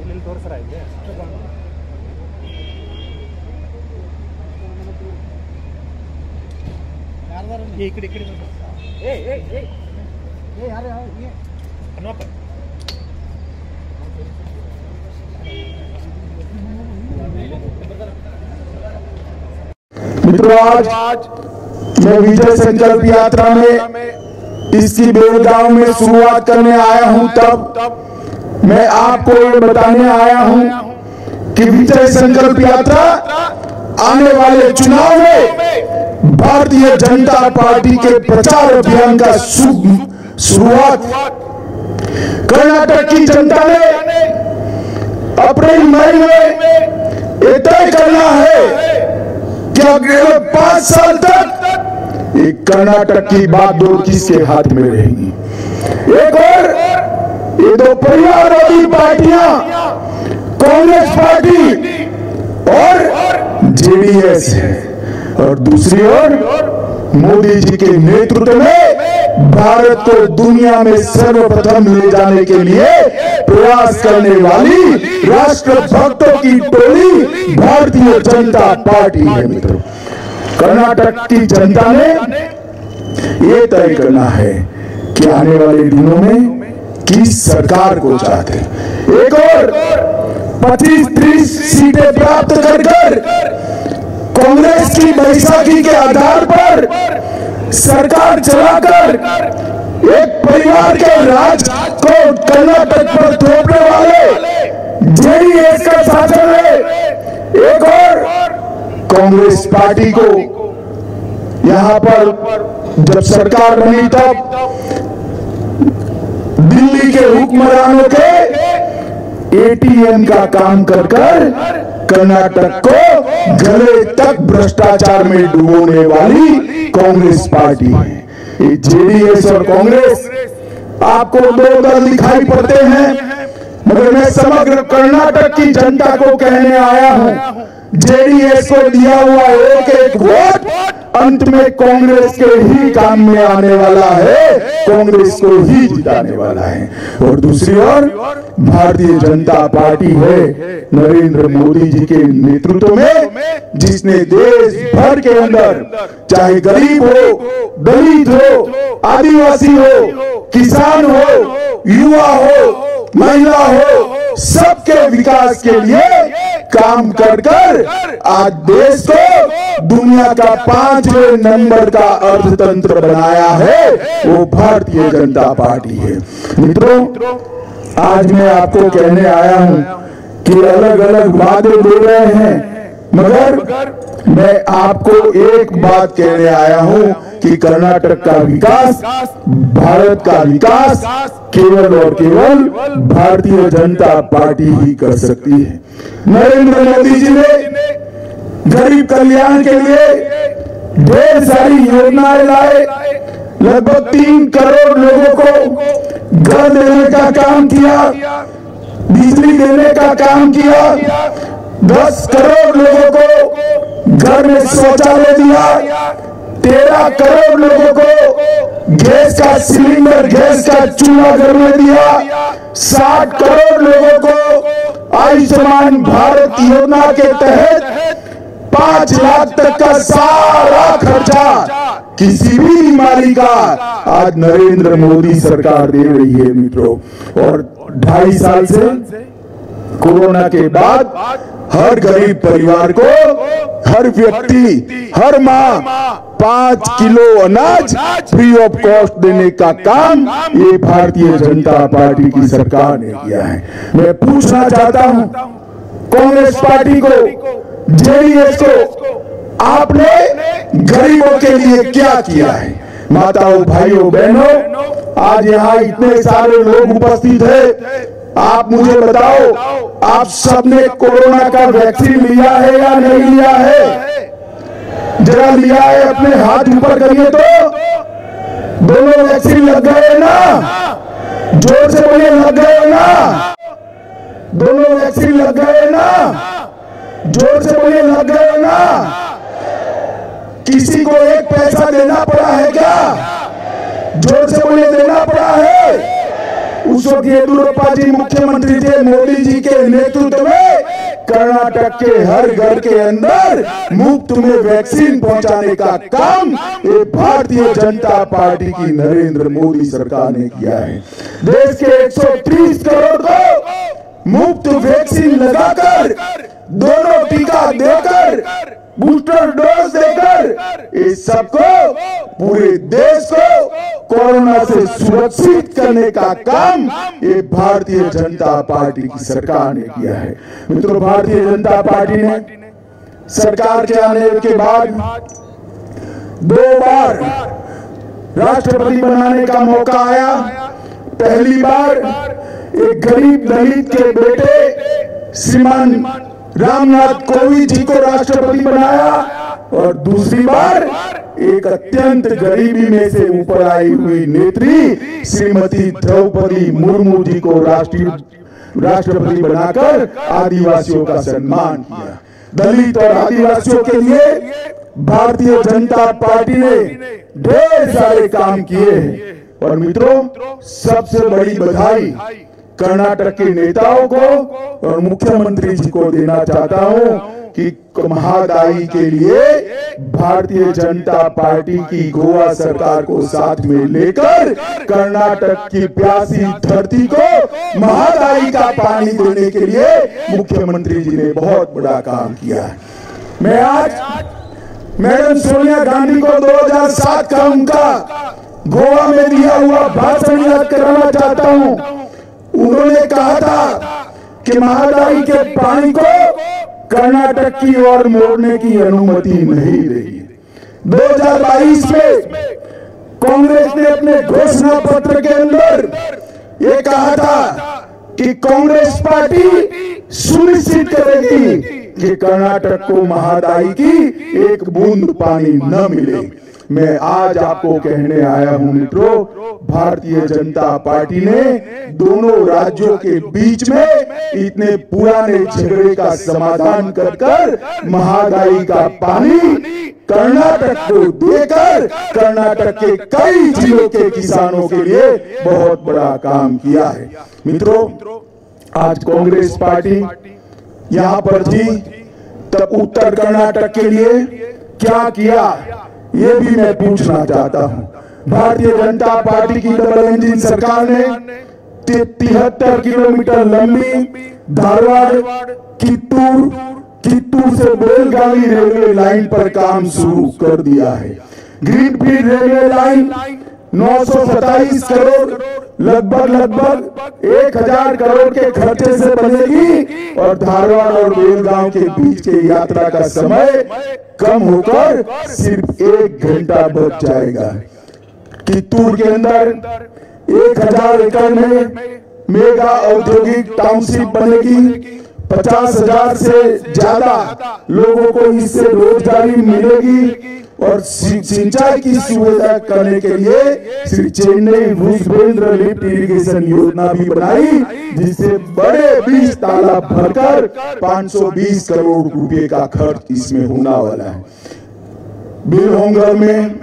ಇಲ್ಲಿ ತೋರಿಸ್ರ ಇದೆ ಈ ಕಡೆ ಯಾರು ಅನ್ನಪ್ಪ मित्रों, आज मैं विजय संकल्प यात्रा में इसकी बेलगांव में शुरुआत करने आया हूं। तब मैं आपको ये बताने आया हूं कि विजय संकल्प यात्रा आने वाले चुनाव में भारतीय जनता पार्टी के प्रचार अभियान का शुरुआत कर्नाटक की जनता ने अप्रैल मई में ये तय करना है कि अगले 5 साल तक एक कर्नाटक की बागडोर किसके हाथ में रहेगी। एक और ये दो परिवारवादी पार्टियां कांग्रेस पार्टी और जेडीएस है, और दूसरी ओर मोदी जी के नेतृत्व में भारत को दुनिया में सर्वप्रथम ले जाने के लिए प्रयास करने वाली राष्ट्रभक्तों की टोली भारतीय जनता पार्टी है। मित्रों, कर्नाटक की जनता ने ये तय करना है कि आने वाले दिनों में किस सरकार को चाहते हैं। एक और 25-30 सीटें प्राप्त कर कांग्रेस की बैसाखी के आधार पर सरकार चलाकर एक परिवार के राज को कर्नाटक पर थोपने वाले जेडीएस का शासन है। एक और कांग्रेस पार्टी को यहां पर जब सरकार बनी तब दिल्ली के हुक्मरानों के एटीएम का काम कर कर्नाटक को गले तक भ्रष्टाचार में डुबोने वाली कांग्रेस पार्टी है। ये जेडीएस और कांग्रेस आपको दो दल दिखाई पड़ते हैं, मगर मैं समग्र कर्नाटक की जनता को कहने आया हूं, जेडीएस को दिया हुआ एक वोट अंत में कांग्रेस के ही काम में आने वाला है, कांग्रेस को ही जिताने वाला है। और दूसरी ओर भारतीय जनता पार्टी है नरेंद्र मोदी जी के नेतृत्व में, जिसने देश भर के अंदर चाहे गरीब हो, दलित हो, आदिवासी हो, किसान हो, युवा हो, महिला हो, सबके विकास के लिए काम कर आज देश को दुनिया का 5वें नंबर का अर्थतंत्र बनाया है, वो भारतीय जनता पार्टी है। मित्रों, आज मैं आपको कहने आया हूं कि अलग अलग वादे दे रहे हैं, मगर मैं आपको एक बात कहने आया हूं कि कर्नाटक का विकास, भारत का विकास केवल और केवल भारतीय जनता पार्टी ही कर सकती है। नरेंद्र मोदी जी ने गरीब कल्याण के लिए ढेर सारी योजनाएं लाए, लगभग 3 करोड़ लोगों को घर देने का काम किया, बिजली देने का काम किया, 10 करोड़ लोगों को घर में शौचालय दिया, 13 करोड़ लोगों को गैस का सिलेंडर, गैस का चूल्हा घर में दिया, 60 करोड़ लोगों को आयुष्मान भारत योजना के तहत 5 लाख तक का सारा खर्चा किसी भी बीमारी का आज नरेंद्र मोदी सरकार दे रही है। मित्रों, और 2.5 साल से कोरोना के बाद हर गरीब परिवार को, हर व्यक्ति, हर माँ 5 किलो अनाज फ्री ऑफ कॉस्ट देने का काम ये भारतीय जनता पार्टी की सरकार ने किया है। मैं पूछना चाहता हूं कांग्रेस पार्टी को, जेडीएस को, आपने गरीबों के लिए क्या किया है? माताओं, भाइयों, बहनों, आज यहाँ इतने सारे लोग उपस्थित है, आप मुझे बताओ, आप सबने कोरोना का वैक्सीन लिया है या नहीं लिया है? जरा लिया है अपने हाथ ऊपर करिए तो। दोनों वैक्सीन लग गए ना? जोर से बोलिए, लग गए ना? दोनों वैक्सीन लग गए ना? जोर से बोलिए, लग गए ना? किसी को एक पैसा देना पड़ा है क्या? जोर से बोलिए, देना पड़ा है? उस वक्त येदियुरप्पा जी मुख्यमंत्री थे, मोदी जी के नेतृत्व में कर्नाटक के हर घर के अंदर मुफ्त में वैक्सीन पहुंचाने का काम ये भारतीय जनता पार्टी की नरेंद्र मोदी सरकार ने किया है। देश के 130 करोड़ को मुफ्त वैक्सीन लगाकर, दोनों टीका देकर, बूस्टर डोज देकर इस सबको, पूरे देश को कोरोना से सुरक्षित करने का काम ये भारतीय जनता पार्टी की सरकार ने किया है। मित्रों, भारतीय जनता पार्टी ने सरकार के आने के बाद 2 बार राष्ट्रपति बनाने का मौका आया। पहली बार एक गरीब दलित के बेटे श्रीमान रामनाथ कोविंद जी को राष्ट्रपति बनाया, और दूसरी बार एक अत्यंत गरीबी में से ऊपर आई हुई नेत्री श्रीमती द्रौपदी मुर्मू जी को राष्ट्रपति बनाकर आदिवासियों का सम्मान किया। दलित और आदिवासियों के लिए भारतीय जनता पार्टी ने ढेर सारे काम किए। और मित्रों, सबसे बड़ी बधाई कर्नाटक के नेताओं को और मुख्यमंत्री जी को देना चाहता हूं कि महादाई के लिए भारतीय जनता पार्टी की गोवा सरकार को साथ में लेकर कर्नाटक की प्यासी धरती को महादाई का पानी देने के लिए मुख्यमंत्री जी ने बहुत बड़ा काम किया है। मैं आज मैडम सोनिया गांधी को 2007 का उनका गोवा में दिया हुआ भाषण याद कराना चाहता हूं। उन्होंने कहा था कि महादाई के पानी को कर्नाटक की ओर मोड़ने की अनुमति नहीं रहेगी। 2022 में कांग्रेस ने अपने घोषणा पत्र के अंदर ये कहा था कि कांग्रेस पार्टी सुनिश्चित करेगी कि कर्नाटक को महादाई की एक बूंद पानी न मिले। मैं आज आपको कहने आया हूं मित्रों, भारतीय जनता पार्टी ने दोनों राज्यों के बीच में इतने पुराने झगड़े का समाधान कर महादाई का पानी कर्नाटक को देकर कर्नाटक के कई जिलों के किसानों के लिए बहुत बड़ा काम किया है। मित्रों, आज कांग्रेस पार्टी यहां पर थी, तब उत्तर कर्नाटक के लिए क्या किया ये भी मैं पूछना चाहता हूं। भारतीय जनता पार्टी की डबल इंजन सरकार ने 73 किलोमीटर लंबी धारवाड़ कित्तूर से बेलगावी रेलवे लाइन पर काम शुरू कर दिया है। ग्रीनफील्ड रेलवे लाइन 927 करोड़ लगभग 1000 करोड़ के खर्चे से बनेगी और धारवाड़ और बेलगांव के बीच के यात्रा का समय कम होकर सिर्फ 1 घंटा बच जाएगा। कित्तूर के अंदर 1000 एकड़ में मेगा औद्योगिक टाउनशिप बनेगी। 50,000 से ज्यादा लोगों को इससे रोजगारी मिलेगी और सिंचाई की सुविधा करने के लिए श्री चेन्नई भूसवेंद्र लिफ्ट इरिगेशन योजना भी बनाई, जिससे बड़े 20 तालाब भरकर 520 करोड़ रुपए का खर्च इसमें होने वाला है। बिलहोंगर में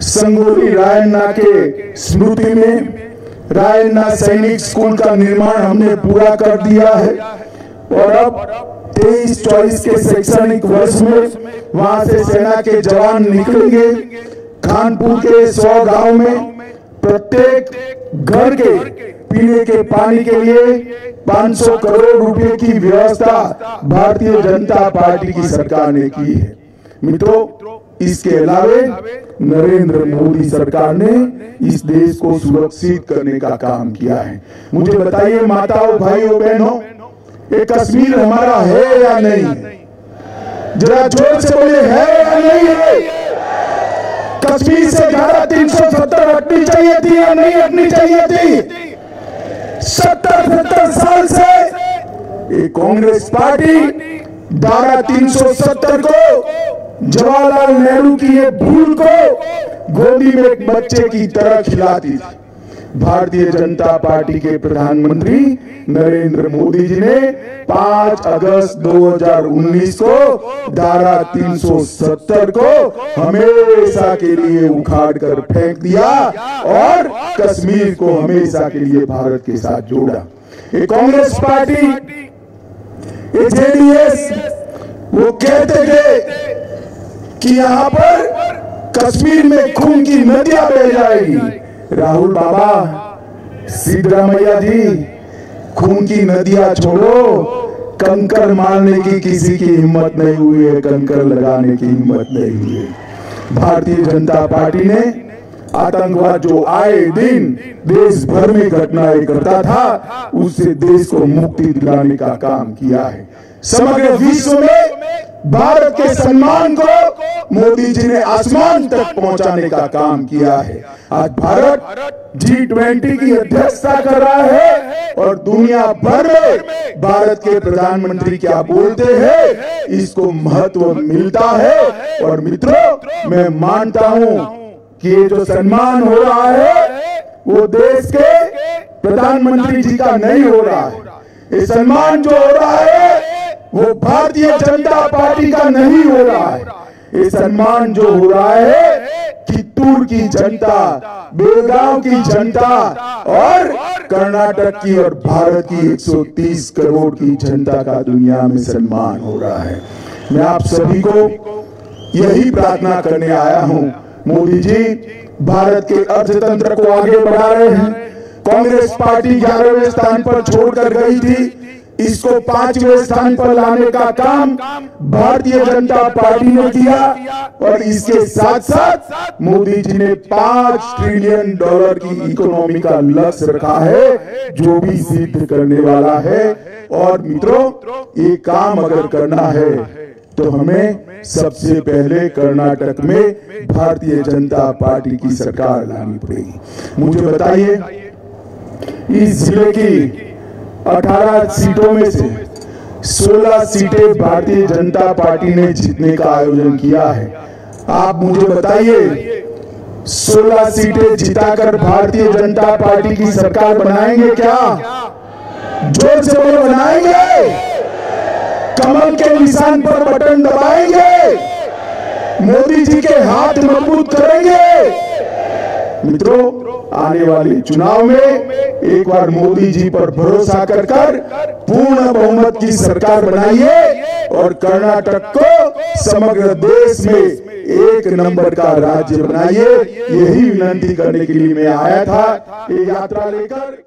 संगोली रायन्ना के स्मृति में रायन्ना सैनिक स्कूल का निर्माण हमने पूरा कर दिया है और अब 23-24 के शैक्षणिक वर्ष में वहां से सेना के जवान निकलेंगे। खानपुर के 100 गांव में प्रत्येक घर के पीने के पानी के लिए 500 करोड़ रुपए की व्यवस्था भारतीय जनता पार्टी की सरकार ने की है। मित्रों, इसके अलावे नरेंद्र मोदी सरकार ने इस देश को सुरक्षित करने का काम किया है। मुझे बताइए माताओं, भाइयों, बहनों, ये कश्मीर हमारा है या नहीं? जरा जोर से बोले, है या नहीं है? कश्मीर से धारा 370 हटनी चाहिए थी या नहीं रखनी चाहिए थी? 70 साल से ये कांग्रेस पार्टी धारा 370 को, जवाहरलाल नेहरू की ये भूल को गोदी में एक बच्चे की तरह खिलाती थी। भारतीय जनता पार्टी के प्रधानमंत्री नरेंद्र मोदी जी ने 5 अगस्त 2019 को धारा 370 को हमेशा के लिए उखाड़ कर फेंक दिया और कश्मीर को हमेशा के लिए भारत के साथ जोड़ा। ये कांग्रेस पार्टी, ये जेडीएस, वो कहते थे कि यहां पर कश्मीर में खून की नदियां बह जाएगी। राहुल बाबा, सिद्धरामैया जी, खून की नदियां छोड़ो, कंकर मारने की किसी की हिम्मत नहीं हुई है, कंकर लगाने की हिम्मत नहीं हुई है। भारतीय जनता पार्टी ने आतंकवाद जो आए दिन देश भर में घटनाएं करता था, उससे देश को मुक्ति दिलाने का काम किया है। समग्र विश्व में भारत के सम्मान को मोदी जी ने आसमान तक पहुंचाने का काम किया है। आज भारत G20 की अध्यक्षता कर रहा है और दुनिया भर में भारत के प्रधानमंत्री क्या बोलते हैं, इसको महत्व मिलता है। और मित्रों, मैं मानता हूं कि ये जो सम्मान हो रहा है वो देश के प्रधानमंत्री जी का नहीं हो रहा है। ये सम्मान जो हो रहा है वो भारतीय जनता पार्टी का नहीं हो रहा है। ये सम्मान जो हो रहा है कित्तूर की जनता, बेलगांव की जनता और कर्नाटक की और भारत की 130 करोड़ की जनता का दुनिया में सम्मान हो रहा है। मैं आप सभी को यही प्रार्थना करने आया हूं, मोदी जी भारत के अर्थतंत्र को आगे बढ़ा रहे हैं। कांग्रेस पार्टी 11वें स्थान पर छोड़कर गई थी, इसको 5वें स्थान पर लाने का काम भारतीय जनता पार्टी ने किया। और इसके साथ साथ मोदी जी ने $5 ट्रिलियन की इकोनॉमी का लक्ष्य रखा है, जो भी सिद्ध करने वाला है। और मित्रों, ये काम अगर करना है तो हमें सबसे पहले कर्नाटक में भारतीय जनता पार्टी की सरकार लानी पड़ेगी। मुझे बताइए, इस जिले की 18 सीटों में से 16 सीटें भारतीय जनता पार्टी ने जीतने का आयोजन किया है। आप मुझे बताइए, 16 सीटें जिताकर भारतीय जनता पार्टी की सरकार बनाएंगे क्या? जोर से बोलो, बनाएंगे? कमल के निशान पर बटन दबाएंगे? मोदी जी के हाथ मजबूत करेंगे? मित्रों, आने वाले चुनाव में एक बार मोदी जी पर भरोसा कर पूर्ण बहुमत की सरकार बनाइए और कर्नाटक को समग्र देश में 1 नंबर का राज्य बनाइए। यही विनती करने के लिए मैं आया था, ये यात्रा लेकर।